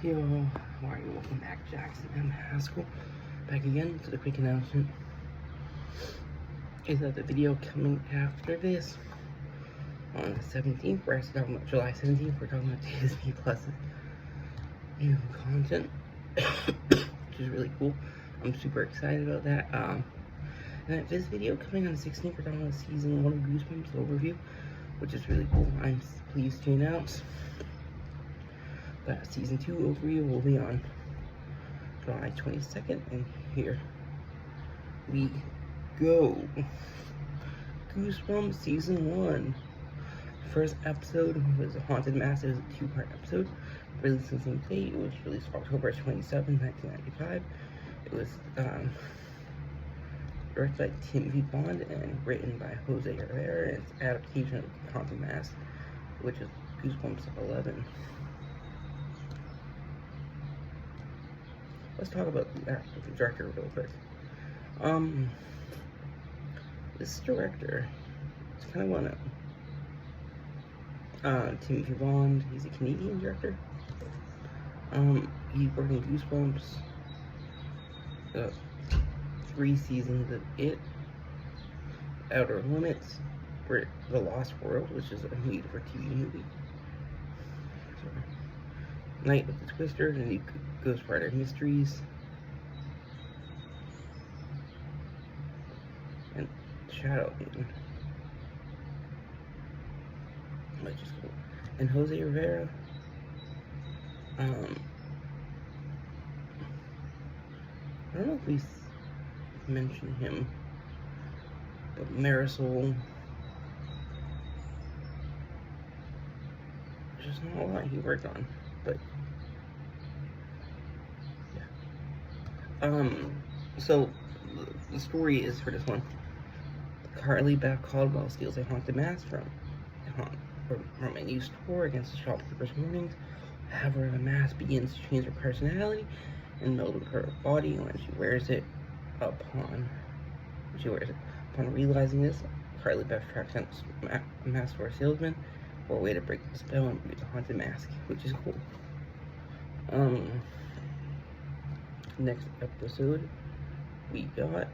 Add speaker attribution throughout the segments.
Speaker 1: Yo, how are you? Welcome back, Jackson M. Haskell. Back again to the quick announcement. Is that the video coming after this on the 17th? We're actually talking about July 17th. We're talking about Disney Plus new content, which is really cool. I'm super excited about that. And this video coming on the 16th, we're talking about season 1 of Goosebumps overview, which is really cool. I'm pleased to announce that season 2 overview will be on July 22nd, and here we go. Goosebumps season 1. First episode was a Haunted Mask. It was a 2-part episode, released on the same date. It was released October 27, 1995. It was directed by Timothy Bond and written by Jose Rivera, and its adaptation of Haunted Mask, which is Goosebumps 11. Let's talk about the director real quick. This director is kind of one of Timothy Bond. He's a Canadian director. He worked in Goosebumps, 3 seasons of It, Outer Limits, for The Lost World, which is a made for TV movie. Night with the Twister, the new Ghost Rider Mysteries, and Shadow Man, which is cool. And Jose Rivera, I don't know if we mentioned him, but Marisol, there's just not a lot he worked on, but yeah. So the story is for this one. Carly Beth Caldwell steals a haunted mask from a new store against the shopkeeper's warnings. However, the mask begins to change her personality and meld with her body when she wears it. Upon realizing this, Carly Beth tracks down a mask store salesman for a way to break the spell and use a haunted mask, which is cool. Next episode we got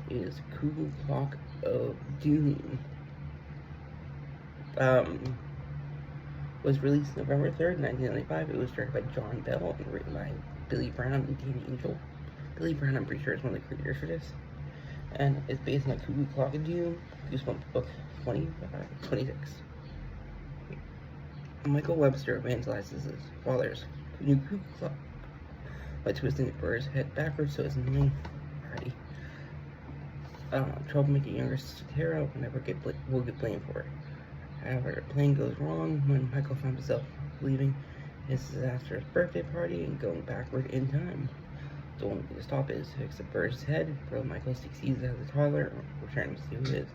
Speaker 1: is Cuckoo Clock of Doom. Was released November 3rd, 1995. It was directed by John Bell and written by Billy Brown and Danny Angel. Billy Brown, I'm pretty sure, is one of the creators for this. And it's based on the Cuckoo Clock of Doom, Goosebumps book 26. Michael Webster evangelizes his father's new cuckoo clock by twisting the bird's head backwards so it's annoying. Alrighty. Troublemaking younger sister Tara will get blamed for it. However, the plan goes wrong when Michael finds himself leaving his disastrous birthday party and going backward in time. The only way to stop it is to fix the bird's head. Bro Michael succeeds as a toddler, returning to see who it is.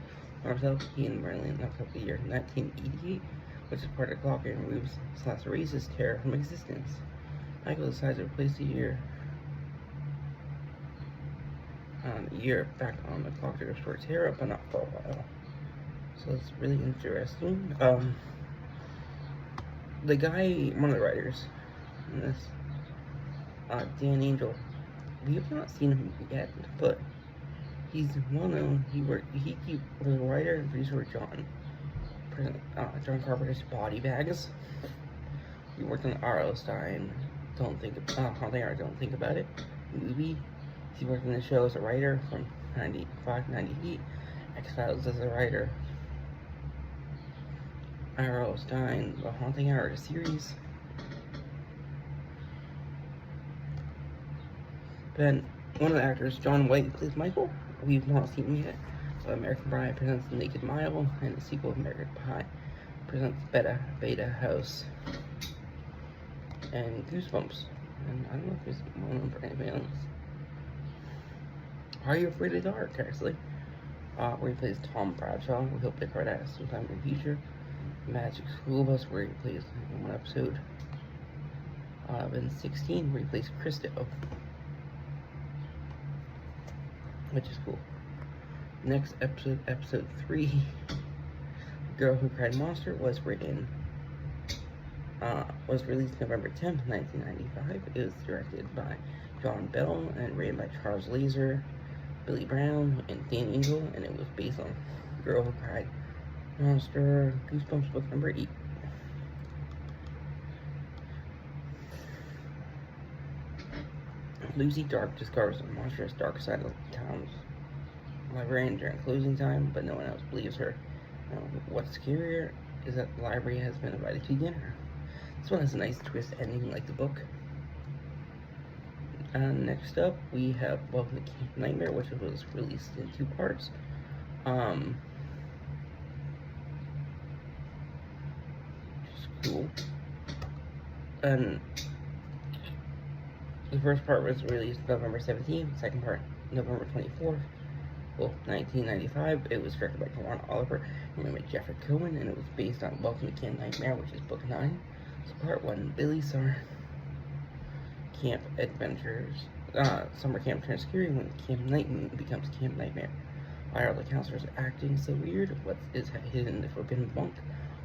Speaker 1: For himself, he and Marilyn knocked up the year 1988, which is part of the clock and removes/erases terror from existence. Michael decides to replace the year back on the clock to restore terror, but not for a while. So it's really interesting. The guy, one of the writers in this, Dan Angel, we have not seen him yet, but he's well known. He was a writer and producer of John Carpenter's Body Bags. He worked on R.L. Stine, Don't Think About It movie. He worked on the show as a writer from 95 98, X-Files as a writer, R.L. Stine, The Haunting Hour, the series. Then one of the actors, John White, plays Michael. We've not seen him yet. So American Pie presents The Naked Mile, and the sequel of American Pie presents Beta House and Goosebumps. And I don't know if there's one for anything else. Are You Afraid of the Dark, actually? Where he plays Tom Bradshaw. We hope they cover that sometime in the future. Magic School Bus, where he plays in one episode. In 16, where he plays Christo, which is cool. Next episode, episode 3, Girl Who Cried Monster, was written was released November 10th, 1995. It was directed by John Bell and written by Charles Laser, Billy Brown, and Dan Engel, and it was based on Girl Who Cried Monster, Goosebumps book number 8. Lucy Dark discovers the monstrous dark side of the town's librarian during closing time, but no one else believes her. What's scarier is that the library has been invited to dinner. This one has a nice twist ending like the book. Next up, we have Welcome to Camp Nightmare, which was released in 2 parts. Which is cool. And the first part was released November 17th, second part November 24th, both 1995. It was directed by Ron Oliver and written by Jeffrey Cohen, and it was based on Welcome to Camp Nightmare, which is book 9. So part 1, Billy Summer Camp Adventures. Summer camp turns scary when Camp Nightmare becomes Camp Nightmare. Why are the counselors acting so weird? What is hidden in the forbidden bunk?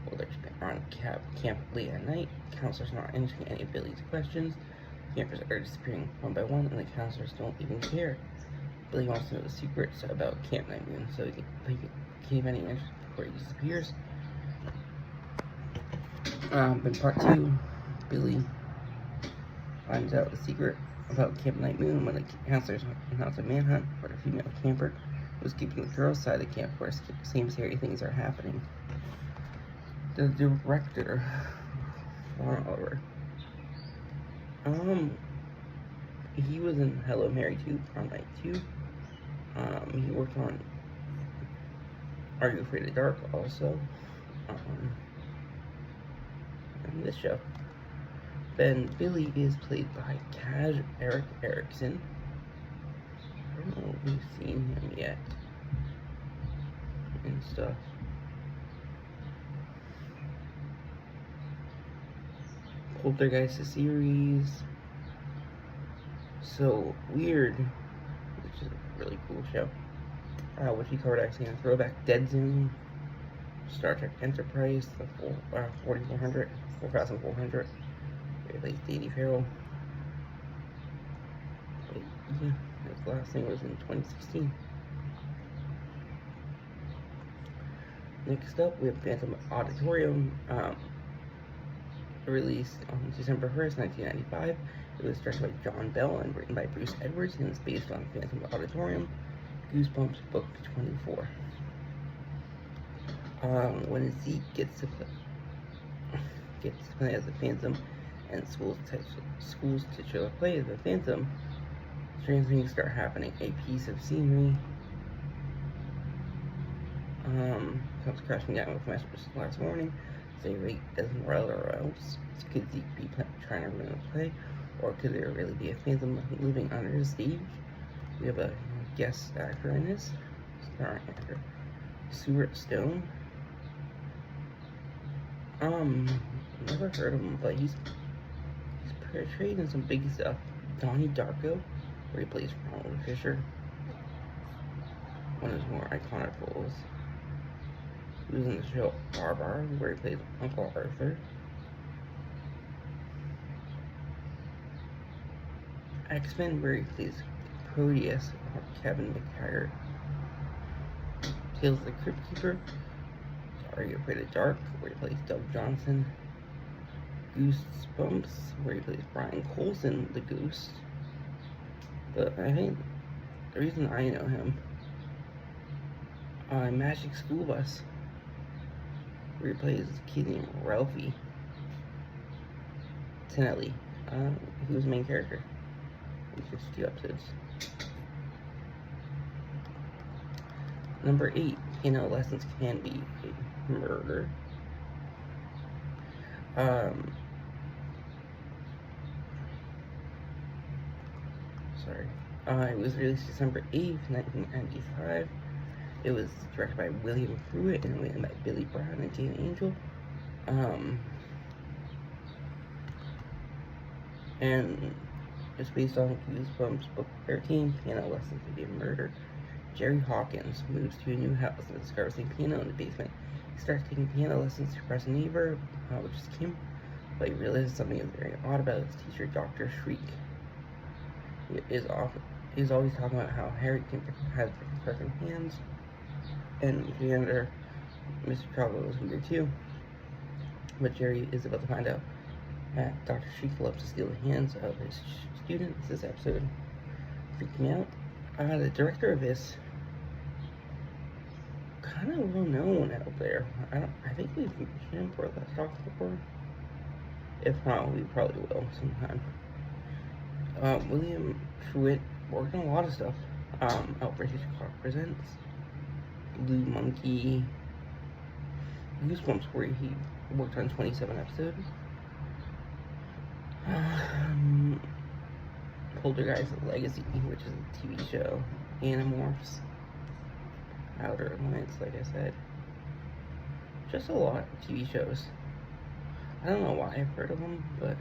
Speaker 1: Well, they're on camp late at night. Counselors not answering any of Billy's questions. Campers are disappearing one by one, and the counselors don't even care. Billy wants to know the secrets about Camp Nightmare, so he can give any answers before he disappears. In part 2, Billy finds out the secret about Camp Night Moon when the counselors announce a manhunt for the female camper who's keeping the girls' side of the camp where same scary things are happening. The director, Ron Oliver, he was in Hello Mary 2, Prom Night 2. He worked on Are You Afraid of the Dark also. And this show. Then Billy is played by Kaj Eric Erickson. I don't know if we've seen him yet and stuff. Poltergeist series. So Weird, which is a really cool show. Which we covered actually in a throwback. Dead Zone, Star Trek Enterprise, the 4400. It plays Davey Farrell. His last thing was in 2016. Next up, we have Phantom Auditorium, released on December 1st, 1995. It was directed by John Bell and written by Bruce Edwards, and it's based on Phantom Auditorium, Goosebumps book 24. When Zeke gets to play as the Phantom, and schools titular play as the Phantom, strange things start happening. A piece of scenery comes crashing down with messages last morning. Say rate doesn't roll or else. Could Zeke be trying to ruin the play, or could there really be a Phantom living under the stage? We have a guest actor in this, starring actor Stuart Stone. Never heard of him, but he's portrayed in some big stuff. Donnie Darko, where he plays Ronald Fisher, one of his more iconic roles. He was in the show Barbar, where he plays Uncle Arthur. X-Men, where he plays Proteus, or Kevin McTaggart. Tales of the Crypt Keeper, Are You Afraid of the Dark, where he plays Doug Johnson. Goosebumps, where he plays Brian Colson, the Ghost. But I think the reason I know him, Magic School Bus, where he plays a kid named Ralphie Tinelli, who was the main character in 52 episodes. Number 8, Piano Lessons Can Be a Murder. It was released December 8th, 1995. It was directed by William Pruitt and written by Billy Brown and Jane Angel. And it's based on Goosebumps book 13, Piano Lessons Can Be a Murder. Jerry Hawkins moves to a new house and discovers a piano in the basement. He starts taking piano lessons to impress a neighbor, which is Kim, but he realizes something is very odd about his teacher, Dr. Shriek. He's always talking about how Harry has different hands, and janitor Mr. Trelawney was weird too. But Jerry is about to find out that Dr. Shriek loves to steal the hands of his students. This episode freaked me out. The director of this, kind of well known out there. I think we've mentioned him for Let's Talk before. If not, we probably will sometime. William Truitt worked on a lot of stuff. Outbreak Hitchcock Presents, Blue Monkey, Goosebumps, where he worked on 27 episodes. Poltergeist Legacy, which is a TV show. Animorphs, Outer Limits, like I said. Just a lot of TV shows. I don't know why I've heard of them, but...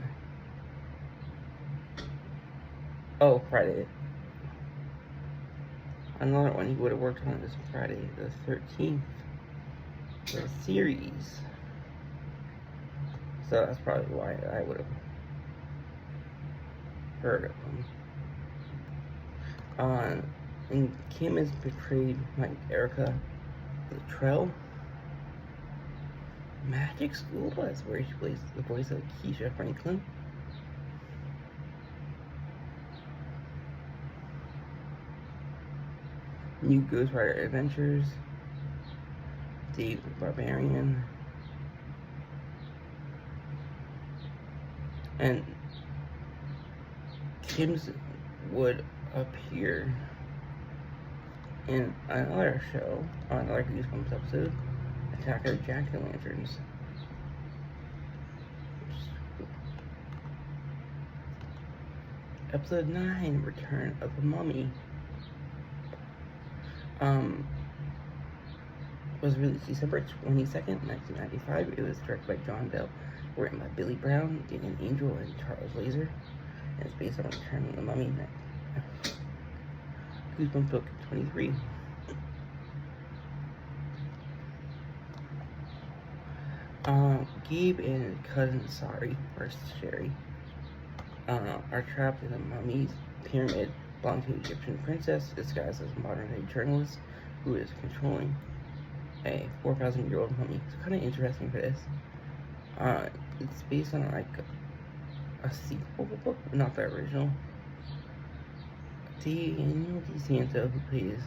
Speaker 1: Oh, Friday. Another one he would have worked on is Friday the 13th. The series. So that's probably why I would have heard of them. And Kim is portrayed by Erica Luttrell. Magic School Bus, where she plays the voice of Keisha Franklin. New Ghost Rider Adventures. Dave the Barbarian. And Kim's would appear in another show, another Goosebumps episode, Attack of the Jack-o'-lanterns. Episode 9, Return of the Mummy. Was released December 22nd, 1995. It was directed by John Bell, written by Billy Brown, Daniel Angel, and Charles Laser. And it's based on Return of the Mummy. Goosebumps Book 23. Gabe and cousin Sherry, are trapped in a mummy's pyramid belonging to an Egyptian princess disguised as a modern-day journalist who is controlling a 4,000-year-old mummy. It's kind of interesting for this. It's based on like a sequel book, not the original. Daniel DeSanto, who plays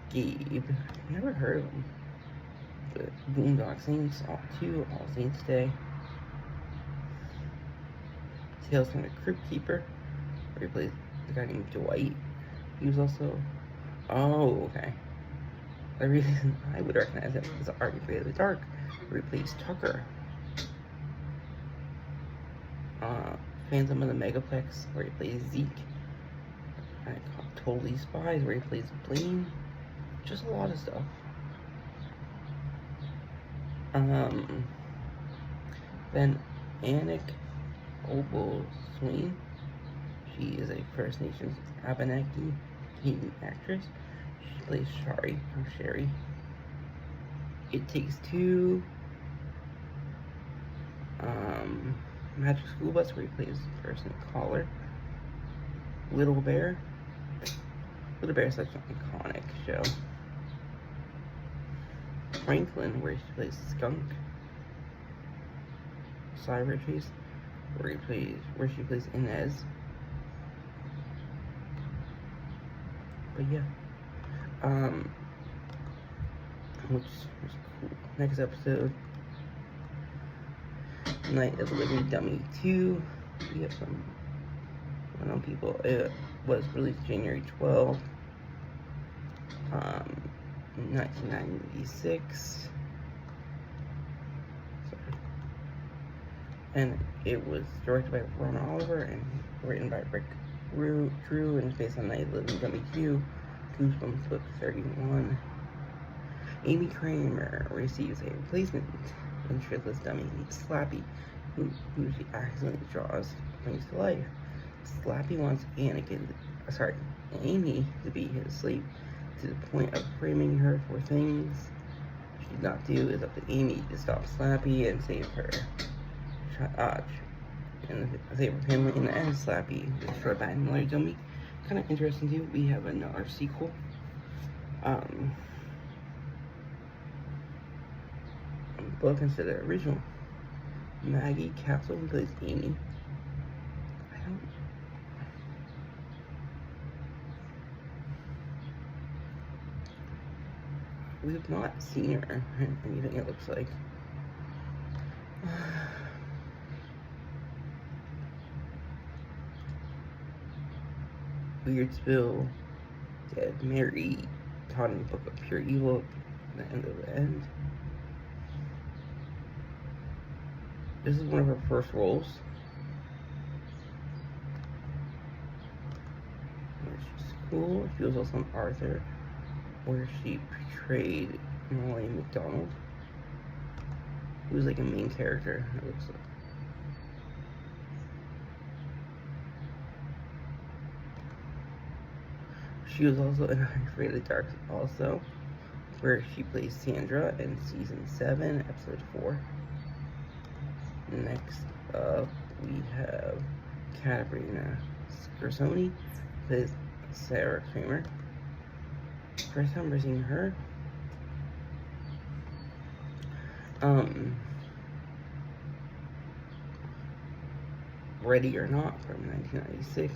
Speaker 1: Gabe. Never heard of him. But Boondock Saints 2, All Saints Day. Tales from the Crypt Keeper, where he plays the guy named Dwight. He was also... Oh, okay. The reason I would recognize him is Army of the Dark, where he plays Tucker. Phantom of the Megaplex, where he plays Zeke. Totally Spies, where he plays Blaine. Just a lot of stuff. Then Anik Obo-Swain. She is a First Nations Abenaki Canadian actress. She plays Sherry. It Takes Two. Magic School Bus, where he plays Person Caller. Little Bear. Little Bear is such an iconic show. Franklin, where she plays Skunk. Cyber Chase, where she plays Inez. But yeah, which is cool. Next episode, Night of the Living Dummy 2. We have some unknown people. It was released January 12th, 1996. And it was directed by Ron Oliver and written by Rick Drew, and it's based on Night of the Living Dummy 2, Goosebumps Book 31. Amy Kramer receives a replacement when shirtless dummy Slappy, who she accidentally draws brings to life. Slappy wants Amy to be his slave to the point of framing her for things did not do. It's up to Amy to stop Slappy and save her. And save her family in the end. Slappy is destroyed by another zombie. Kind of interesting too. We have another sequel. Both instead of the original. Maggie Castle plays Amy. We've not seen her in anything, it looks like. Weirdsville, Dead Mary, taught in the Book of Pure Evil, the end of the end. This is one of her first roles. She's cool. She was also in Arthur, where she portrayed Molly McDonald, who was like a main character, it looks like. She was also in Afraid of the Dark also, where she plays Sandra in season 7, episode 4. Next up, we have Katarina Scarsoni, plays Sarah Kramer. First time we're seeing her. Ready or Not from 1996.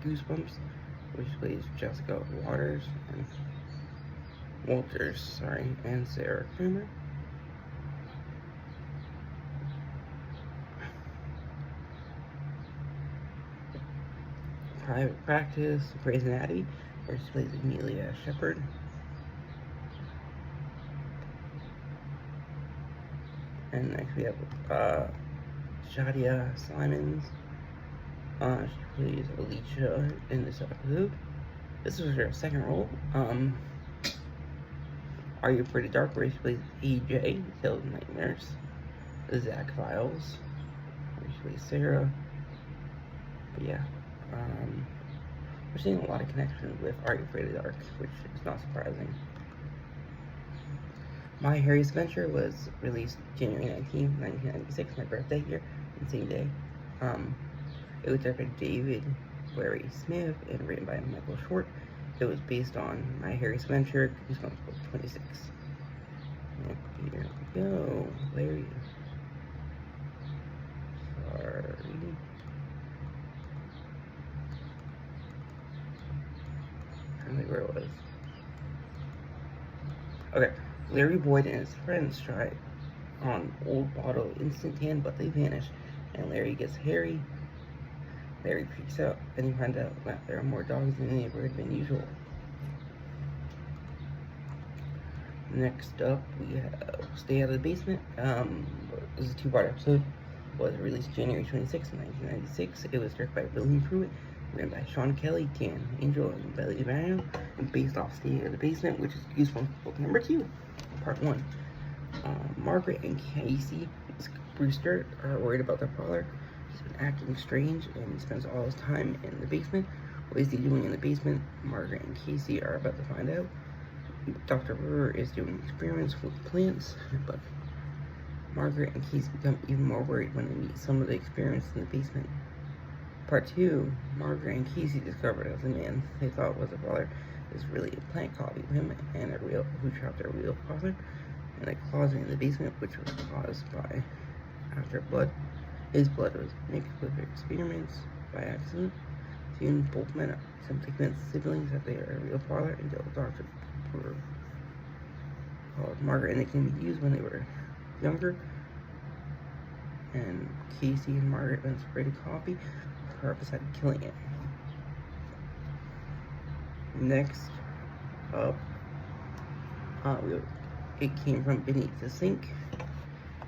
Speaker 1: Goosebumps, which plays Jessica Walters, and Sarah Kramer. Private Practice, Grey's Anatomy, where she plays Amelia Shepard. And next we have Shadia Simons. She plays Alicia in this episode. This was her second role. Are You Afraid of Dark, where she plays AJ, Tales of Nightmares. Zach Files, where she plays Sarah. But yeah, we're seeing a lot of connections with Are You Afraid of Dark, which is not surprising. My Harry's Adventure was released January 19, 1996, my birthday year, the same day. It was directed by David Larry Smith and written by Michael Short. It was based on My Harry's Adventure, Goosebumps Book 26. And here we go, Larry. Sorry. I don't think where it was. Okay. Larry Boyd and his friends try on old bottle of instant tan, but they vanish, and Larry gets Harry. Larry freaks out, and he finds out that there are more dogs in the neighborhood than usual. Next up, we have Stay Out of the Basement. This is a two-part episode. It was released January 26, 1996. It was directed by William Pruitt, written by Sean Kelly, Dan Angel, and Belly Van, and based off Stay Out of the Basement, which is Goosebumps book number 2, part 1. Margaret and Casey Brewster are worried about their father. He's been acting strange, and he spends all his time in the basement. What is he doing in the basement? Margaret and Casey are about to find out. Dr. Brewer is doing experiments with plants, but Margaret and Casey become even more worried when they meet some of the experiments in the basement. Part 2, Margaret and Casey discovered that the man they thought was their father is really a plant colony of him and who trapped their real father in a closet in the basement, which was caused by after blood. His blood was mixed with their experiments by accident. Soon both men simply convinced siblings that they are a real father until Dr. Brewer called Margaret, and they can be used when they were younger. And Casey and Margaret then sprayed a copy of her beside killing it. Next up, It Came From Beneath the Sink.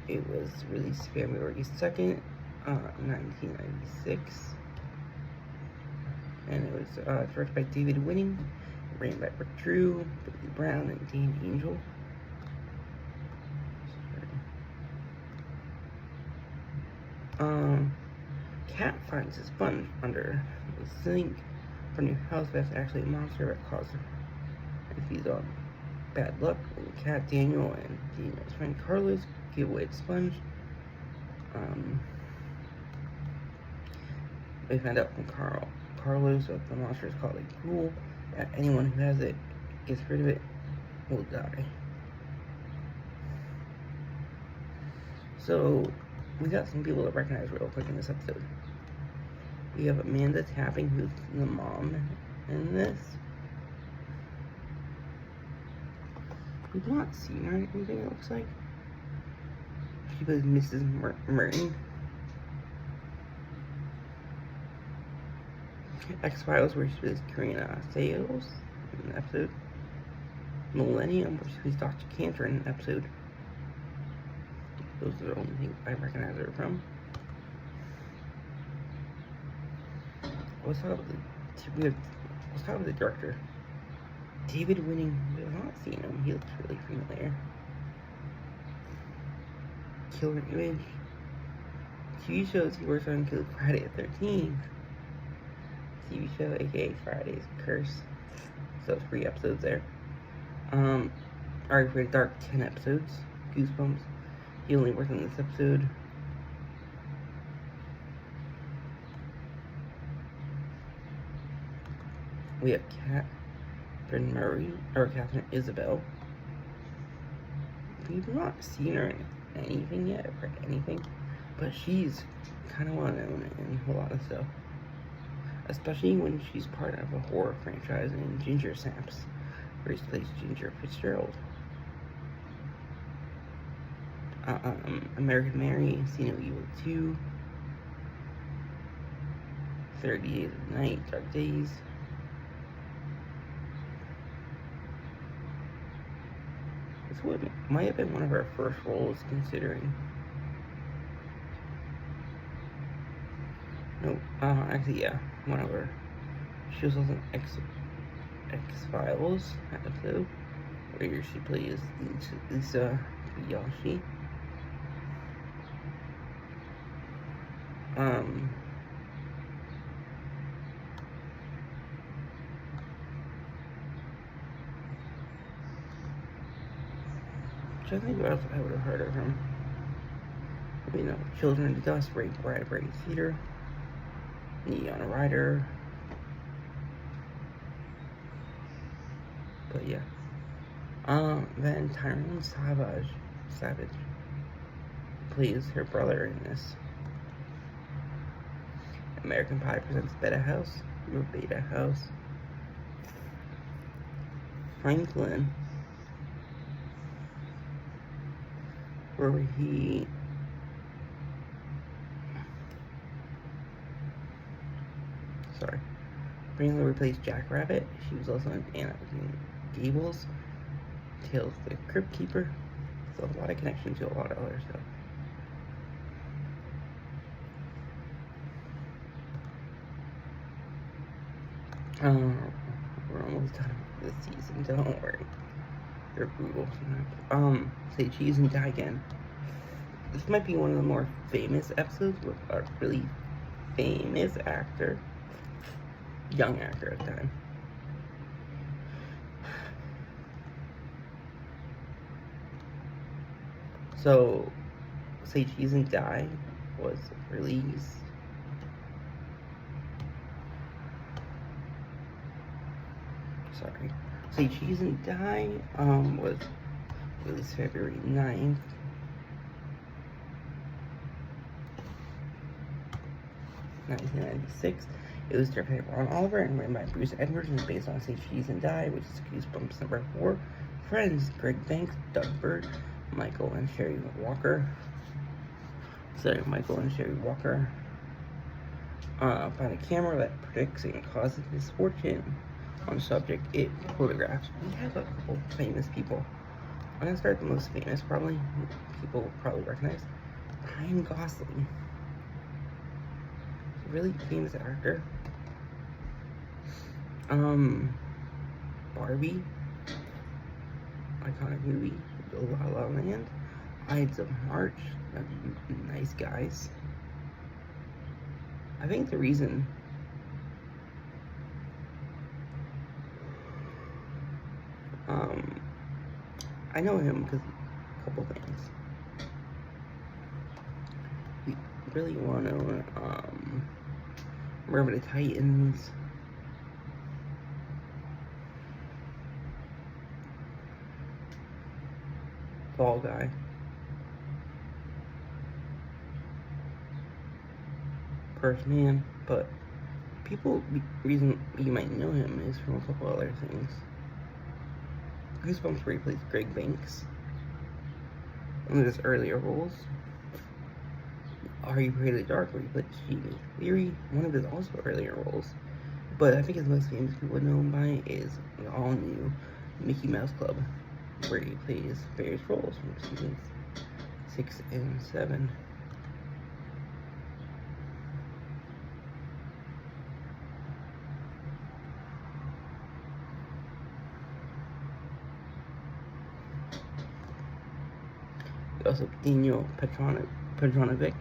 Speaker 1: It was released February 2nd, 1996. And it was directed by David Winning, written by Rick Drew, Billy Brown, and Dan Angel. Cat finds a sponge under the sink from your house that's actually a monster that caused her and feeds on Bad Luck, Cat Daniel and Daniel's friend Carlos give away the sponge. They found out from Carlos that the monster is called a ghoul, that anyone who has it, gets rid of it, will die. So, we got some people to recognize real quick in this episode. We have Amanda Tapping, who's the mom in this. We've not seen her in anything, it looks like. She plays Mrs. Merton. X-Files, where she plays Karina Sayles in an episode. Millennium, where she plays Dr. Cantor in an episode. Those are the only things I recognize her from. Let's talk about the director. David Winning, we have not seen him. He looks really familiar. Killer Image. TV shows he works on include Friday the 13th. TV show, aka Friday's Curse. So 3 episodes there. R rated Dark, 10 episodes. Goosebumps. He only worked on this episode. We have Catherine Murray, or Catherine Isabel. We've not seen her in anything yet, or anything, but she's kind of well known in a lot of stuff. Especially when she's part of a horror franchise in Ginger Snaps, where she plays Ginger Fitzgerald. American Mary, See No Evil 2, 30 Days of Night, Dark Days. This might have been one of her first roles, considering. No, actually, yeah, one of her. She was also in X-Files episode, where she plays Lisa Yoshi. I think what else I would have heard of him. You know, Children of the Dust, Bradbury Theater, Neon Rider. But yeah. Then Tyrone Savage plays her brother in this. American Pie presents Beta House. Franklin, where he Franklin replaced Jack Rabbit. She was also in Anna Gables, Tales of the Crypt Keeper. So a lot of connection to a lot of other stuff. We're almost done with this season, don't worry. They're brutal sometimes. Say Cheese and Die Again. This might be one of the more famous episodes with a really famous actor. Young actor at the time. So, Say Cheese and Die was released Say Cheese and Die was released February 9th. (1996). It was directed by Ron Oliver and written by Bruce Edwards and is based on Say Cheese and Die, which is Goosebumps number 4. Friends, Greg Banks, Doug Bird, Michael and Sherry Walker. Find a camera that predicts and causes misfortune. On subject, it photographs. We have a couple famous people. I'm gonna start with the most famous, probably. People will probably recognize. Ryan Gosling. Really famous actor. Barbie. Iconic movie. La La Land. Ides of March. Nice Guys. I think the reason I know him because a couple things. We really want to remember the Titans. Fall Guy. First Man, but reason you might know him is from a couple other things. Goosebumps, where he plays Greg Banks. One of his earlier roles. Are You Afraid of the Dark, where he plays Jamie Leary. One of his also earlier roles. But I think his most famous people would know him by is the all-new Mickey Mouse Club, where he plays various roles from seasons 6 and 7. Also, Daniel Petronovic.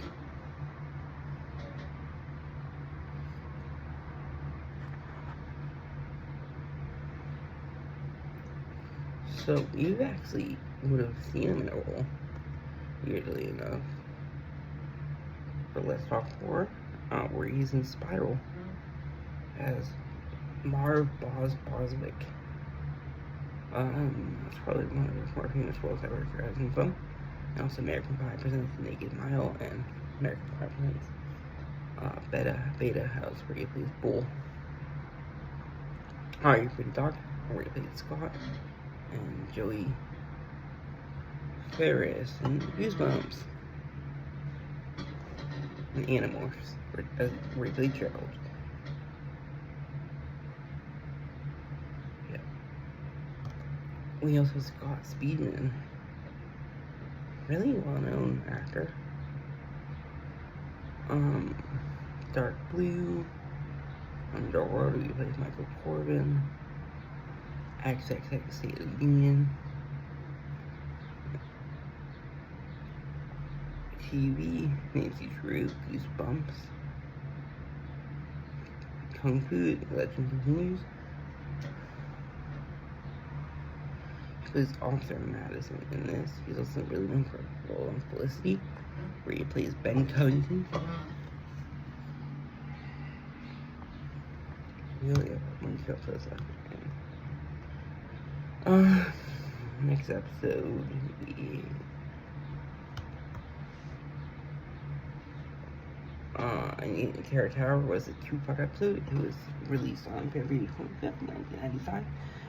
Speaker 1: So, you actually would have seen him in a role, weirdly enough. But let's talk more, where he's in Spiral as Marv Boswick. That's probably one of his more famous roles I recognize him from. And also American Pie presents The Naked Mile, and American Pie presents Beta House, where he plays Bull. Are You Pretty Dark, where he plays Scott, and Joey Ferris, and Goosebumps, and Animorphs, where he plays Gerald. Yeah. We also Scott Speedman. Really well-known actor. Dark Blue, Underworld, he plays Michael Corbin. XXX State of the Union. TV, Nancy Drew, Goosebumps. Kung Fu, The Legend Continues. He plays Officer Madison in this. He's also really known for a role in Felicity, where he plays Ben Covington. Really have one show for this after. Next episode, Terror Tower was a 2-part episode. It was released on February 25th, 1995.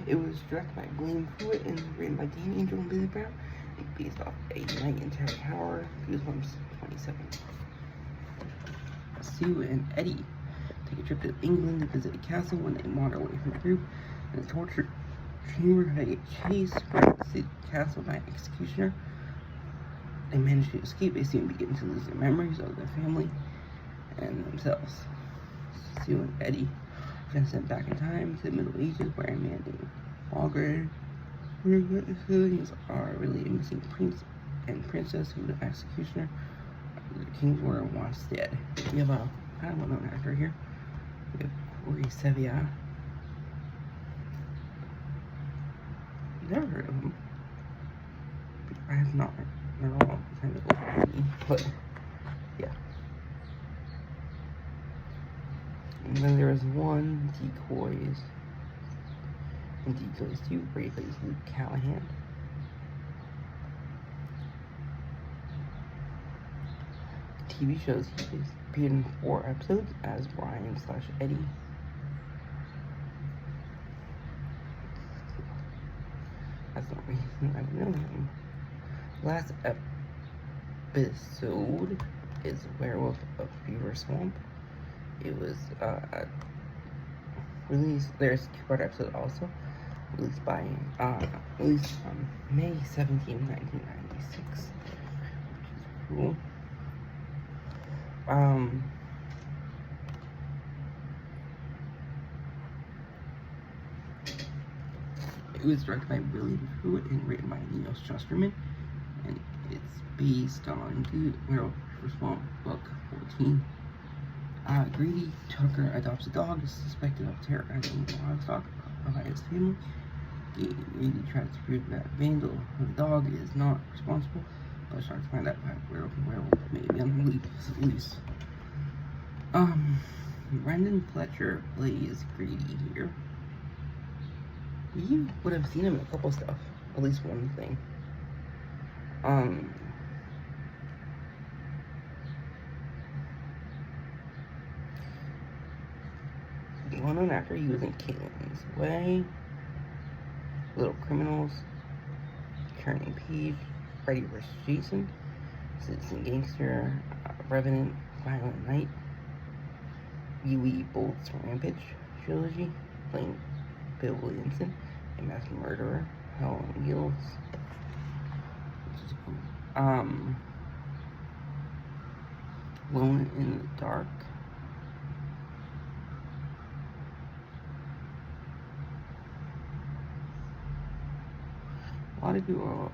Speaker 1: It was directed by Blaine Pruitt and written by Dan Angel and Billy Brown. It's based off A Night in Terror Tower, Goosebumps 27. Sue and Eddie take a trip to England to visit a castle when they wander away from the group. In the torture chamber, they get chased from the castle by an executioner. They manage to escape. They soon begin to lose their memories of their family and themselves. Sue and Eddie are then sent back in time to the Middle Ages, where a man named Walgrave are really a missing prince and princess who the executioner, the king's order, wants dead. We have a kind of well-known actor here. We have Corey Sevilla. Never heard of him. I have not. They're all kind of old to me, but yeah. And then there was one Decoys, and Decoys 2, where he plays Luke Callahan. TV shows, he appeared in 4 episodes as Brian/Eddie. That's the reason I know him. Last episode is Werewolf of Beaver Swamp. It was released. There's a 2-part episode also released on May 17, 1996, which is cool. It was directed by William Pruitt and written by Neil Shusterman, and it's based on Werewolf of Swamp book 14. Grady Tucker adopts a dog suspected of terrorizing livestock by his family. Lady tries to prove that Vandal, the dog, is not responsible, but starts to find out that werewolf may be on the loose. Brendan Fletcher plays Grady here. You would have seen him in a couple stuff, at least one thing. Well-known actor, he was in Caitlin's Way, Little Criminals, Turning Page, Freddy vs. Jason, Citizen Gangster, Revenant, Violent Night, Uwe Boll's Rampage trilogy, playing Bill Williamson, a masked murderer, Hell on Wheels, which is cool. Alone in the Dark. A lot of people,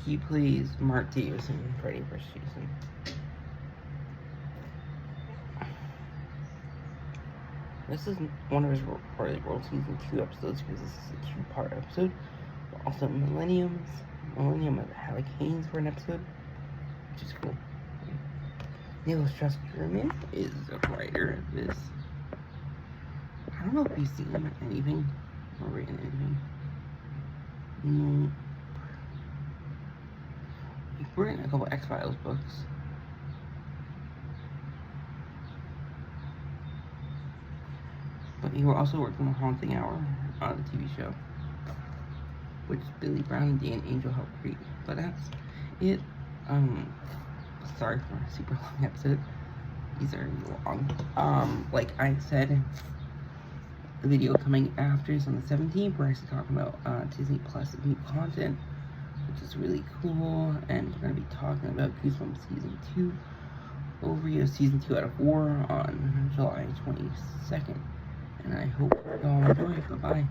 Speaker 1: he plays Mark Davis in Freddy vs. Jason. This is one of his World Season 2 episodes because this is a 2-part episode. Also, Millennium of the Hurricanes for an episode, which is cool. Neil Shusterman is a writer of this. I don't know if you've seen him in anything or written anything. Nope. He's written a couple X-Files books. But he also worked on The Haunting Hour, the TV show, which Billy Brown and Dan Angel helped create. But that's it. Sorry for a super long episode. These are long. Like I said, the video coming after is on the 17th, where I actually talking about Disney Plus new content, which is really cool. And we're gonna be talking about Goosebumps Season 2, Overview of Season 2 out of 4 on July 22nd. And I hope y'all enjoy. Bye-bye.